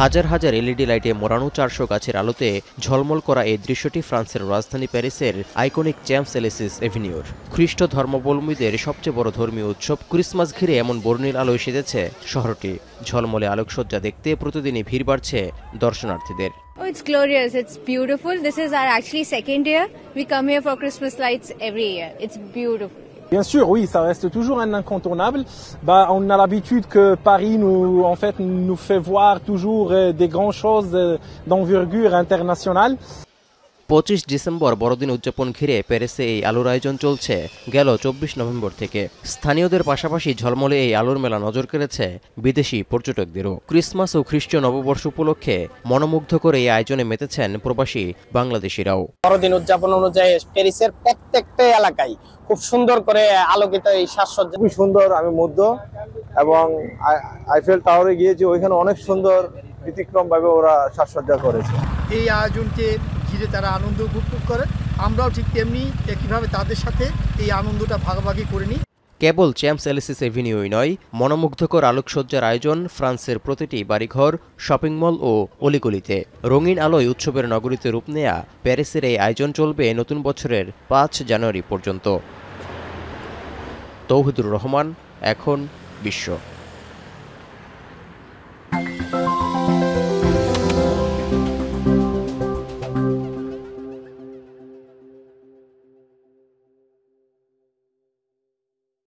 হাজার হাজার এলইডি লাইটে মোড়ানো 400 গাছের আলোতে ঝলমল করা এই দৃশ্যটি ফ্রান্সের রাজধানী প্যারিসের আইকনিক চ্যাম্পস এলিসিস এভিনিউর। খ্রিস্ট ধর্মাবলম্বীদের সবচেয়ে বড় ধর্মীয় উৎসব ক্রিসমাস ঘিরে এমন বর্ণিল আলোয় সেজেছে শহরটি। ঝলমলে আলোকসজ্জা দেখতে প্রতিদিনই ভিড় বাড়ছে দর্শনার্থীদের। Oh, it's glorious. It's beautiful. This is our actually second year. We come here for Christmas lights every year. It's beautiful. Bien sûr, oui, ça reste toujours un incontournable. On a l'habitude que Paris nous fait voir toujours des grandes choses d'envergure internationale. 25 December বড়দিন উদযাপন ঘিরে প্যারিসে এই আলোর আয়োজন চলছে গেল 24 November থেকে। স্থানীয়দের পাশাপাশি ঝলমলে এই আলোর মেলা নজর কেড়েছে বিদেশি পর্যটকদেরও। ক্রিসমাস ও খ্রিস্টীয় নববর্ষ উপলক্ষে মনোমুগ্ধ করে এই আয়োজনে মেতেছেন প্রবাসী বাংলাদেশিরাও। বড়দিন উদযাপন অনুযায়ী প্যারিসের প্রত্যেকটা এলাকায় খুব সুন্দর করে আলোকিত এই সাজসজ্জা। খুব সুন্দর, আমি মুগ্ধ। এবং আইফেল টাওয়ারে গিয়েছি, ওইখানে অনেক সুন্দর ব্যতিক্রম ভাবে ওরা সাজসজ্জা করেছে। এই আয়োজনকে ঘিরে তারা আনন্দ উপভোগ করে, আমরাও ঠিক তেমনি একইভাবে তাদের সাথে এই আনন্দটা ভাগাভাগি করে নিই। কেবল চ্যাম্পস এলিসিস এভিনিউই নয়, মনোমুগ্ধকর আলোকসজ্জার আয়োজন ফ্রান্সের প্রতিটি বাড়িঘর, শপিং মল ও অলিগলিতে। রঙিন আলোয় উৎসবের নগরীতে রূপ নেয়া প্যারিসের এই আয়োজন চলবে নতুন বছরের 5 জানুয়ারি পর্যন্ত। তৌহিদুর রহমান, এখন বিশ্ব।